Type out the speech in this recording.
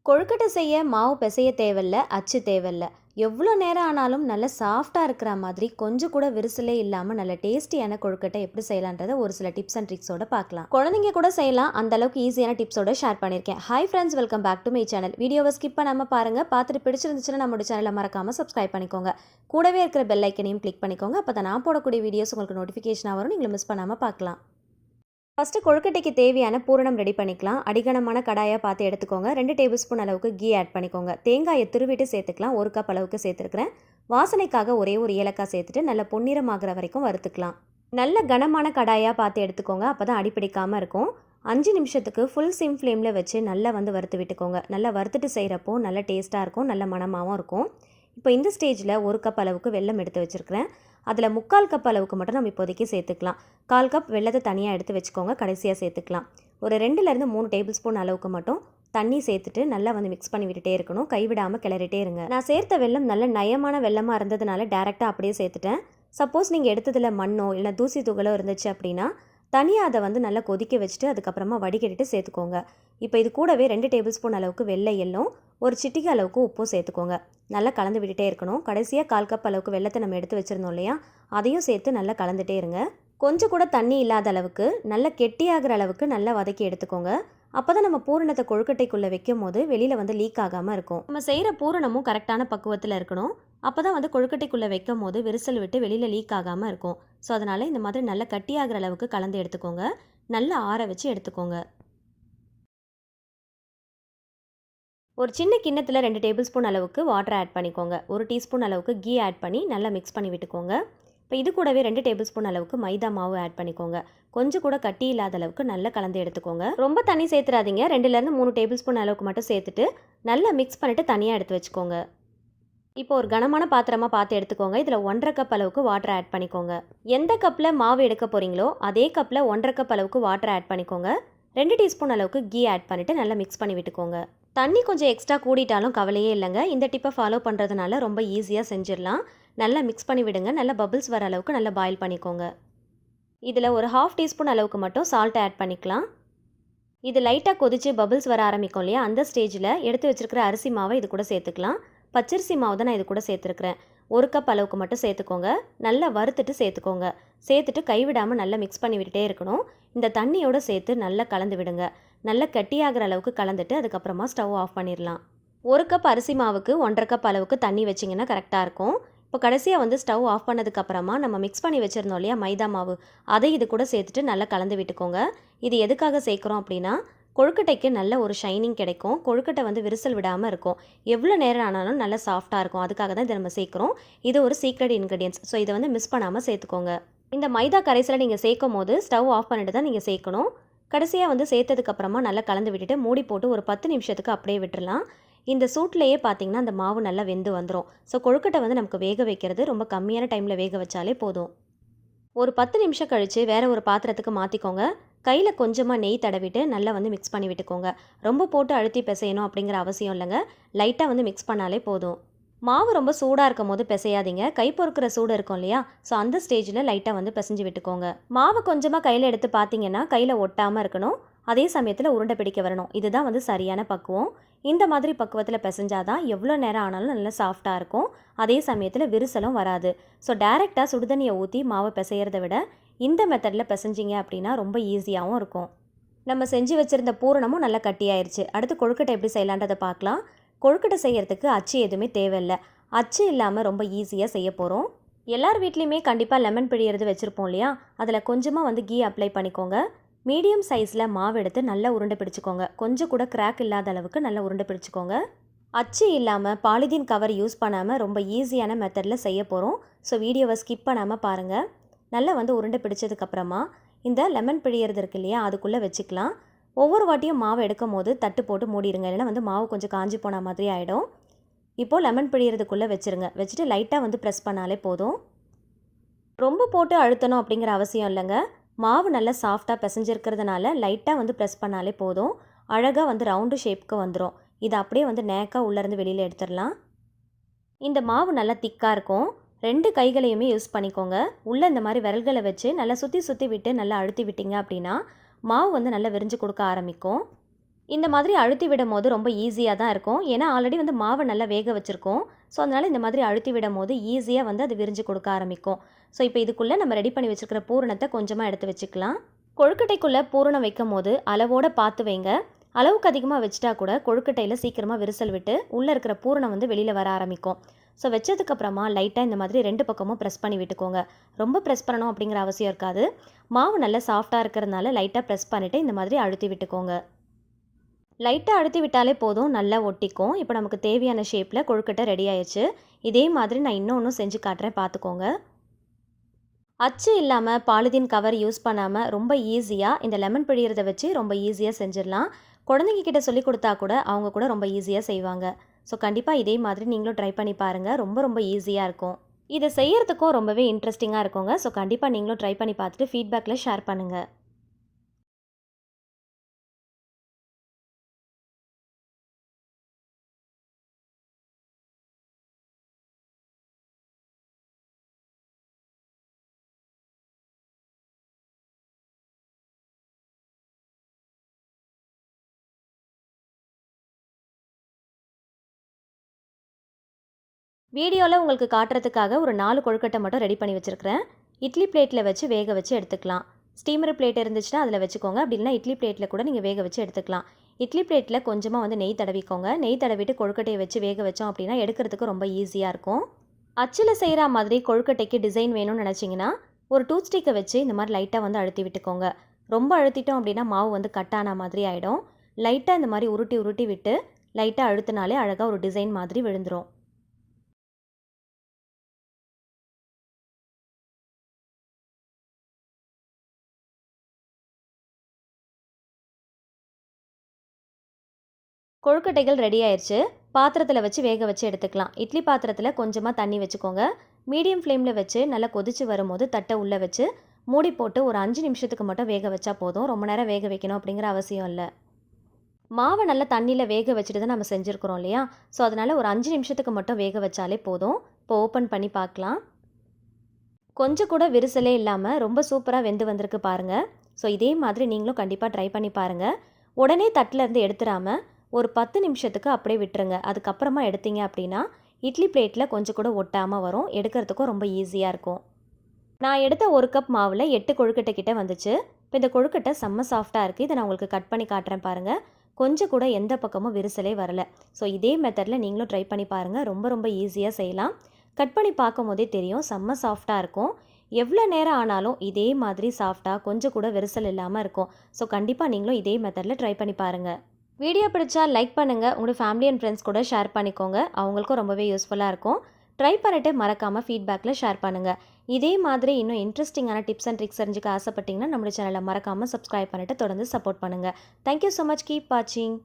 கொழுக்கட்டை செய்ய மாவு பிசைய தேவையில்ல, அச்சு தேவையில்ல. எவ்வளோ நேரம் ஆனாலும் நல்ல சாஃப்டாக இருக்கிற மாதிரி கொஞ்சம் கூட விரிசலே இல்லாமல் நல்ல டேஸ்டியான கொழுக்கட்டை எப்படி செய்யலான்றத ஒரு சில டிப்ஸ் அண்ட் ட்ரிக்ஸோட பார்க்கலாம். குழந்தைங்க கூட செய்யலாம், அந்த அளவுக்கு ஈஸியான டிப்ஸோட ஷேர் பண்ணியிருக்கேன். Hi friends, welcome back to my channel. வீடியோவை ஸ்கிப் பண்ணாமல் பாருங்கள். பார்த்துட்டு பிடிச்சிருந்துச்சுன்னா நம்மளோட சேனலை மறக்காமல் சப்ஸ்கிரைப் பண்ணிக்கோங்க. கூடவே இருக்கிற பெல் ஐக்கனையும் கிளிக் பண்ணிக்கோங்க. அப்போ தான் நான் போடக்கூடிய வீடியோஸ் உங்களுக்கு நோட்டிஃபிகேஷனாக வரும், நீங்களும் மிஸ் பண்ணாமல் பார்க்கலாம். ஃபஸ்ட்டு கொழுக்கட்டைக்கு தேவையான பூரணம் ரெடி பண்ணிக்கலாம். அடிகனமான கடாயாக பார்த்து எடுத்துக்கோங்க. 2 டேபிள் ஸ்பூன் அளவுக்கு கீ ஆட் பண்ணிக்கோங்க. தேங்காயை துருவிட்டு சேர்த்துக்கலாம். 1 கப் அளவுக்கு சேர்த்துருக்கிறேன். வாசனைக்காக ஒரே ஒரு ஏலக்காய் சேர்த்துட்டு நல்ல பொன்னிறமாகிற வரைக்கும் வறுத்துக்கலாம். நல்ல கனமான கடாயாக பார்த்து எடுத்துக்கோங்க, அப்போ தான் அடிப்பிடிக்காமல் இருக்கும். 5 நிமிஷத்துக்கு ஃபுல் சிம் ஃப்ளேமில் வச்சு நல்லா வறுத்து விட்டுக்கோங்க. நல்லா வறுத்துட்டு செய்கிறப்போ நல்ல டேஸ்ட்டாக இருக்கும், நல்ல மணமாகவும் இருக்கும். இப்போ இந்த ஸ்டேஜில் 1 கப் அளவுக்கு வெல்லம் எடுத்து வச்சுருக்கிறேன். அதில் 3/4 கப் அளவுக்கு மட்டும் நம்ம இப்போதைக்கு சேர்த்துக்கலாம். 1/4 கப் வெல்லத்தை தனியாக எடுத்து வச்சுக்கோங்க, கடைசியாக சேர்த்துக்கலாம். ஒரு 2லேருந்து 3 டேபிள் ஸ்பூன் அளவுக்கு மட்டும் தண்ணி சேர்த்துட்டு நல்லா மிக்ஸ் பண்ணி விட்டுட்டே இருக்கணும். கைவிடாமல் கிளறிட்டே இருங்க. நான் சேர்த்த வெல்லம் நல்ல நயமான வெல்லமாக இருந்ததுனால டேரெக்டாக அப்படியே சேர்த்துட்டேன். சப்போஸ் நீங்கள் எடுத்ததில் மண்ணோ இல்லை தூசி துகளோ இருந்துச்சு அப்படின்னா தனியாக அதை நல்லா கொதிக்க வச்சுட்டு அதுக்கப்புறமா வடிகட்டிட்டு சேர்த்துக்கோங்க. இப்போ இது கூடவே 2 டேபிள் ஸ்பூன் அளவுக்கு வெள்ளை எள்ளும் ஒரு சிட்டிகை அளவுக்கு உப்பும் சேர்த்துக்கோங்க. நல்லா கலந்து விட்டுட்டே இருக்கணும். கடைசியாக 1/4 கப் அளவுக்கு வெள்ளத்தை நம்ம எடுத்து வச்சுருந்தோம் இல்லையா, அதையும் சேர்த்து நல்லா கலந்துட்டே இருங்க. கொஞ்சம் கூட தண்ணி இல்லாத அளவுக்கு நல்லா கெட்டியாகிற அளவுக்கு நல்லா வதக்கி எடுத்துக்கோங்க. அப்போ தான் நம்ம பூரணத்தை கொழுக்கட்டைக்குள்ளே வைக்கும் போது வெளியில் லீக் ஆகாமல் இருக்கும். நம்ம செய்கிற பூரணமும் கரெக்டான பக்குவத்தில் இருக்கணும். அப்போ தான் கொழுக்கட்டைக்குள்ளே வைக்கும் போது விரிசல் விட்டு வெளியில் லீக் ஆகாமல் இருக்கும். ஸோ அதனால் இந்த மாதிரி நல்லா கட்டியாகிற அளவுக்கு கலந்து எடுத்துக்கோங்க. நல்லா ஆற வச்சு எடுத்துக்கோங்க. ஒரு சின்ன கிண்ணத்தில் 2 டேபிள் ஸ்பூன் அளவுக்கு வாட்டர் ஆட் பண்ணிக்கோங்க. 1 டீஸ்பூன் அளவுக்கு கீ ஆட் பண்ணி நல்லா மிக்ஸ் பண்ணி விட்டுக்கோங்க. இப்போ இது கூடவே 2 டேபிள் ஸ்பூன் அளவுக்கு மைதா மாவு ஆட் பண்ணிக்கோங்க. கொஞ்சம் கூட கட்டி இல்லாத அளவுக்கு நல்லா கலந்து எடுத்துக்கோங்க. ரொம்ப தண்ணி சேர்த்துறாதீங்க. 2லேருந்து 3 டேபிள் ஸ்பூன் அளவுக்கு மட்டும் சேர்த்துட்டு நல்லா மிக்ஸ் பண்ணிவிட்டு தனியாக எடுத்து வச்சுக்கோங்க. இப்போ ஒரு கனமான பாத்திரமாக பார்த்து எடுத்துக்கோங்க. இதில் 1/2 கப் அளவுக்கு வாட்டர் ஆட் பண்ணிக்கோங்க. எந்த கப்பில் மாவு எடுக்க போகிறீங்களோ அதே கப்பில் 1/2 கப் அளவுக்கு வாட்டர் ஆட் பண்ணிக்கோங்க. 2 டீஸ்பூன் அளவுக்கு கீ ஆட் பண்ணிவிட்டு நல்லா மிக்ஸ் பண்ணி விட்டுக்கோங்க. தண்ணி கொஞ்சம் எக்ஸ்ட்ரா கூடிட்டாலும் கவலையே இல்லைங்க. இந்த டிப்பை ஃபாலோ பண்ணுறதுனால ரொம்ப ஈஸியாக செஞ்சிடலாம். நல்லா மிக்ஸ் பண்ணி விடுங்க. நல்லா பபிள்ஸ் வர அளவுக்கு நல்லா பாயில் பண்ணிக்கோங்க. இதில் ஒரு 1/2 டீஸ்பூன் அளவுக்கு மட்டும் சால்ட் ஆட் பண்ணிக்கலாம். இது லைட்டாக கொதித்து பபிள்ஸ் வர ஆரம்பிக்கும் இல்லையா, அந்த ஸ்டேஜில் எடுத்து வச்சுருக்கிற அரிசி மாவை இது கூட சேர்த்துக்கலாம். பச்சரிசி மாவு தான் நான் இது கூட சேர்த்துருக்கிறேன். 1 கப் அளவுக்கு மட்டும் சேர்த்துக்கோங்க. நல்லா வறுத்துட்டு சேர்த்துக்கோங்க. சேர்த்துட்டு கைவிடாமல் நல்லா மிக்ஸ் பண்ணி விட்டுட்டே இருக்கணும். இந்த தண்ணியோடு சேர்த்து நல்லா கலந்து விடுங்க. நல்லா கட்டியாகிற அளவுக்கு கலந்துட்டு அதுக்கப்புறமா ஸ்டவ் ஆஃப் பண்ணிடலாம். 1 கப் அரிசி மாவுக்கு 1/2 கப் அளவுக்கு தண்ணி வச்சிங்கன்னா கரெக்டாக இருக்கும். இப்போ கடைசியாக ஸ்டவ் ஆஃப் பண்ணதுக்கப்புறமா நம்ம மிக்ஸ் பண்ணி வச்சுருந்தோம் இல்லையா மைதா மாவு, அதை இது கூட சேர்த்துட்டு நல்லா கலந்து விட்டுக்கோங்க. இது எதுக்காக சேர்க்குறோம் அப்படின்னா கொழுக்கட்டைக்கு நல்ல ஒரு ஷைனிங் கிடைக்கும். கொழுக்கட்டை விரிசல் விடாமல் இருக்கும். எவ்வளோ நேரம் ஆனாலும் நல்லா சாஃப்டாக இருக்கும். அதுக்காக தான் இதை நம்ம சேர்க்குறோம். இது ஒரு சீக்ரெட் இன்க்ரீடியன்ஸ். ஸோ இதை மிஸ் பண்ணாமல் சேர்த்துக்கோங்க. இந்த மைதா கரைசலை நீங்கள் சேர்க்கும் போது ஸ்டவ் ஆஃப் பண்ணிட்டு தான் நீங்கள் சேர்க்கணும். கடைசியாக சேர்த்ததுக்கப்புறமா நல்லா கலந்து விட்டுட்டு மூடி போட்டு ஒரு 10 நிமிஷத்துக்கு அப்படியே விட்டுடலாம். இந்த சூட்லேயே பார்த்தீங்கன்னா அந்த மாவு நல்லா வெந்து வந்துடும். ஸோ கொழுக்கட்டை நமக்கு வேக வைக்கிறது ரொம்ப கம்மியான டைமில் வேக வச்சாலே போதும். ஒரு 10 நிமிஷம் கழித்து வேறு ஒரு பாத்திரத்துக்கு மாற்றிக்கோங்க. கையில் கொஞ்சமாக நெய் தடவிட்டு நல்லா மிக்ஸ் பண்ணி விட்டுக்கோங்க. ரொம்ப போட்டு அழுத்தி பிசையணும் அப்படிங்கிற அவசியம் இல்லைங்க. லைட்டாக மிக்ஸ் பண்ணாலே போதும். மாவு ரொம்ப சூடாக இருக்கும் போது பிசையாதீங்க. கை பொறுக்கிற சூடு இருக்கும் இல்லையா, ஸோ அந்த ஸ்டேஜில் லைட்டாக பிசைஞ்சு விட்டுக்கோங்க. மாவு கொஞ்சமாக கையில் எடுத்து பார்த்தீங்கன்னா கையில் ஒட்டாமல் இருக்கணும். அதே சமயத்தில் உருண்டை பிடிக்க வரணும். இதுதான் சரியான பக்குவம். இந்த மாதிரி பக்குவத்தில் பிசைஞ்சாதான் எவ்வளோ நேரம் ஆனாலும் நல்லா சாஃப்டாக இருக்கும். அதே சமயத்தில் விரிசலும் வராது. ஸோ டேரெக்டாக சுடுதண்ணியை ஊற்றி மாவை பிசைகிறத விட இந்த மெத்தடில் பிசைஞ்சிங்க அப்படின்னா ரொம்ப ஈஸியாகவும் இருக்கும். நம்ம செஞ்சு வச்சுருந்த பூரணமும் நல்லா கட்டியாயிருச்சு. அடுத்து கொழுக்கட்டை எப்படி செய்யலான்றதை பார்க்கலாம். கொழுக்கட்டை செய்கிறதுக்கு அச்சு எதுவுமே தேவையில்லை. அச்சு இல்லாமல் ரொம்ப ஈஸியாக செய்ய போகிறோம். எல்லார் வீட்லேயுமே கண்டிப்பாக லெமன் பிழியறது வச்சுருப்போம் இல்லையா, அதில் கொஞ்சமாக கீ அப்ளை பண்ணிக்கோங்க. மீடியம் சைஸில் மாவு எடுத்து நல்லா உருண்டை பிடிச்சிக்கோங்க. கொஞ்சம் கூட கிராக் இல்லாத அளவுக்கு நல்லா உருண்டை பிடிச்சிக்கோங்க. அச்சு இல்லாமல் பாலிதீன் கவர் யூஸ் பண்ணாமல் ரொம்ப ஈஸியான மெத்தடில் செய்ய போகிறோம். ஸோ வீடியோவை ஸ்கிப் பண்ணாமல் பாருங்கள். நல்லா உருண்டை பிடிச்சதுக்கப்புறமா இந்த லெமன் பிழியறது இருக்கு இல்லையா, அதுக்குள்ளே வச்சுக்கலாம். ஒவ்வொரு வாட்டியும் மாவு எடுக்கும் போது தட்டு போட்டு மூடிடுங்க. இல்லைன்னா மாவு கொஞ்சம் காஞ்சி போன மாதிரி ஆகிடும். இப்போது லெமன் பிழியறதுக்குள்ளே வச்சுருங்க. வச்சுட்டு லைட்டாக ப்ரெஸ் பண்ணாலே போதும். ரொம்ப போட்டு அழுத்தணும் அப்படிங்கிற அவசியம் இல்லைங்க. மாவு நல்லா சாஃப்டாக பிசைஞ்சிருக்கிறதுனால லைட்டாக ப்ரெஸ் பண்ணாலே போதும். அழகாக ரவுண்டு ஷேப்புக்கு வந்துடும். இதை அப்படியே நேக்காக உள்ளேருந்து வெளியில் எடுத்துடலாம். இந்த மாவு நல்லா திக்காக இருக்கும். 2 கைகளையுமே யூஸ் பண்ணிக்கோங்க. உள்ளே இந்த மாதிரி விரல்களை வச்சு நல்லா சுற்றி விட்டு நல்லா அழுத்தி விட்டீங்க அப்படின்னா மாவு நல்லா விரிஞ்சு கொடுக்க ஆரம்பிக்கும். இந்த மாதிரி அழுத்தி விடும்போது ரொம்ப ஈஸியாக தான் இருக்கும். ஏன்னா ஆல்ரெடி வந்து மாவை நல்லா வேக வச்சுருக்கோம். ஸோ அதனால் இந்த மாதிரி அழுத்தி விடும்போது ஈஸியாக வந்து அது விரிஞ்சு கொடுக்க ஆரம்பிக்கும். ஸோ இப்போ இதுக்குள்ளே நம்ம ரெடி பண்ணி வச்சுருக்கிற பூரணத்தை கொஞ்சமாக எடுத்து வச்சுக்கலாம். கொழுக்கட்டைக்குள்ளே பூரணம் வைக்கும்போது அளவோடு பார்த்து வைங்க. அளவுக்கு அதிகமாக வச்சுட்டா கூட கொழுக்கட்டையில் சீக்கிரமாக விரிசல் விட்டு உள்ளே இருக்கிற பூரணம் வந்து வெளியில் வர ஆரம்பிக்கும். ஸோ வச்சதுக்கப்புறமா லைட்டாக இந்த மாதிரி 2 பக்கமும் ப்ரெஸ் பண்ணி விட்டுக்கோங்க. ரொம்ப ப்ரெஸ் பண்ணணும் அப்படிங்கிற அவசியம் இருக்காது. மாவு நல்லா சாஃப்டாக இருக்கிறதுனால லைட்டாக ப்ரெஸ் பண்ணிவிட்டு இந்த மாதிரி அழுத்தி விட்டுக்கோங்க. லைட்டாக அழுத்தி விட்டாலே போதும், நல்லா ஒட்டிக்கும். இப்போ நமக்கு தேவையான ஷேப்பில் கொழுக்கட்டை ரெடி ஆயிடுச்சு. இதே மாதிரி நான் இன்னொன்றும் செஞ்சு காட்டுறேன், பார்த்துக்கோங்க. அச்சு இல்லாமல் பாலிதீன் கவர் யூஸ் பண்ணாமல் ரொம்ப ஈஸியாக இந்த லெமன் பிழியறதை வச்சு ரொம்ப ஈஸியாக செஞ்சிடலாம். குழந்தைங்க கிட்ட சொல்லி கொடுத்தா கூட அவங்க கூட ரொம்ப ஈஸியாக செய்வாங்க. ஸோ கண்டிப்பாக இதே மாதிரி நீங்களும் ட்ரை பண்ணி பாருங்கள். ரொம்ப ரொம்ப ஈஸியாக இருக்கும். இதை செய்யறதுக்கும் ரொம்பவே இன்ட்ரெஸ்டிங்காக இருக்குங்க. ஸோ கண்டிப்பாக நீங்களும் ட்ரை பண்ணி பார்த்துட்டு ஃபீட்பேக்கில் ஷேர் பண்ணுங்கள். வீடியோவில் உங்களுக்கு காட்டுறதுக்காக ஒரு 4 கொழுக்கட்டை மட்டும் ரெடி பண்ணி வச்சுருக்கிறேன். இட்லி பிளேட்டில் வச்சு வேக வச்சு எடுத்துக்கலாம். ஸ்டீமர் பிளேட் இருந்துச்சுன்னா அதில் வச்சுக்கோங்க. அப்படி இல்லைனா இட்லி பிளேட்டில் கூட நீங்கள் வேக வச்சு எடுத்துக்கலாம். இட்லி பிளேட்டில் கொஞ்சமாக வந்து நெய் தடவிக்கோங்க. நெய் தடவிட்டு கொழுக்கட்டையை வச்சு வேக வச்சோம் அப்படின்னா எடுக்கிறதுக்கு ரொம்ப ஈஸியாக இருக்கும். அச்சில் செய்கிற மாதிரி கொழுக்கட்டைக்கு டிசைன் வேணும்னு நினச்சிங்கன்னா ஒரு டூத் ஸ்டிக்கை வச்சு இந்த மாதிரி லைட்டாக வந்து அழுத்தி விட்டுக்கோங்க. ரொம்ப அழுத்திட்டோம் அப்படின்னா மாவு வந்து கட்டான மாதிரி ஆகிடும். லைட்டாக இந்த மாதிரி உருட்டி உருட்டி விட்டு லைட்டாக அழுத்தினாலே அழகாக ஒரு டிசைன் மாதிரி விழுந்துடும். கொழுக்கட்டைகள் ரெடி ஆயிடுச்சு. பாத்திரத்தில் வச்சு வேக வச்சு எடுத்துக்கலாம். இட்லி பாத்திரத்தில் கொஞ்சமாக தண்ணி வச்சுக்கோங்க. மீடியம் ஃப்ளேமில் வச்சு நல்லா கொதிச்சு வரும்போது தட்டை உள்ளே வச்சு மூடி போட்டு ஒரு 5 நிமிஷத்துக்கு மட்டும் வேக வச்சா போதும். ரொம்ப நேரம் வேக வைக்கணும் அப்படிங்கிற அவசியம் இல்லை. மாவை நல்லா தண்ணியில் வேக வச்சுட்டு தான் நம்ம செஞ்சுருக்கிறோம் இல்லையா? ஸோ அதனால் ஒரு 5 நிமிஷத்துக்கு மட்டும் வேக வச்சாலே போதும். இப்போ ஓப்பன் பண்ணி பார்க்கலாம். கொஞ்சம் கூட விரிசலே இல்லாமல் ரொம்ப சூப்பராக வெந்து வந்திருக்கு பாருங்கள். ஸோ இதே மாதிரி நீங்களும் கண்டிப்பாக ட்ரை பண்ணி பாருங்கள். உடனே தட்டில் இருந்து எடுத்துடாமல் ஒரு 10 நிமிஷத்துக்கு அப்படியே விட்டுருங்க. அதுக்கப்புறமா எடுத்தீங்க அப்படின்னா இட்லி பிளேட்டில் கொஞ்சம் கூட ஒட்டாமல் வரும். எடுக்கிறதுக்கும் ரொம்ப ஈஸியாக இருக்கும். நான் எடுத்த 1 கப் மாவில் 8 கொழுக்கட்டை கிட்ட வந்துச்சு. இப்போ இந்த கொழுக்கட்டை செம்ம சாஃப்டாக இருக்குது. இதை நான் உங்களுக்கு கட் பண்ணி காட்டுறேன் பாருங்கள். கொஞ்சம் கூட எந்த பக்கமும் விரிசலே வரலை. ஸோ இதே மெத்தடில் நீங்களும் ட்ரை பண்ணி பாருங்கள். ரொம்ப ரொம்ப ஈஸியாக செய்யலாம். கட் பண்ணி பார்க்கும் போதே தெரியும், செம்ம சாஃப்டாக இருக்கும். எவ்வளோ நேரம் ஆனாலும் இதே மாதிரி சாஃப்டாக கொஞ்சம் கூட விரிசல் இல்லாமல் இருக்கும். ஸோ கண்டிப்பாக நீங்களும் இதே மெத்தடில் ட்ரை பண்ணி பாருங்கள். வீடியோ பிடிச்சா லைக் பண்ணுங்கள். உங்களோட ஃபேமிலி அண்ட் ஃப்ரெண்ட்ஸ் கூட ஷேர் பண்ணிக்கோங்க. அவங்களுக்கும் ரொம்பவே யூஸ்ஃபுல்லாக இருக்கும். ட்ரை பண்ணிவிட்டு மறக்காமல் ஃபீட்பேக்கில் ஷேர் பண்ணுங்கள். இதே மாதிரி இன்னும் இன்ட்ரெஸ்டிங்கான டிப்ஸ் அண்ட் ட்ரிக்ஸ் தெரிஞ்சுக்க ஆசைப்பட்டீங்கன்னா நம்மளோட சேனலை மறக்காமல் சப்ஸ்கிரைப் பண்ணிவிட்டு தொடர்ந்து சப்போர்ட் பண்ணுங்கள். Thank you so much. கீப் வாட்சிங்.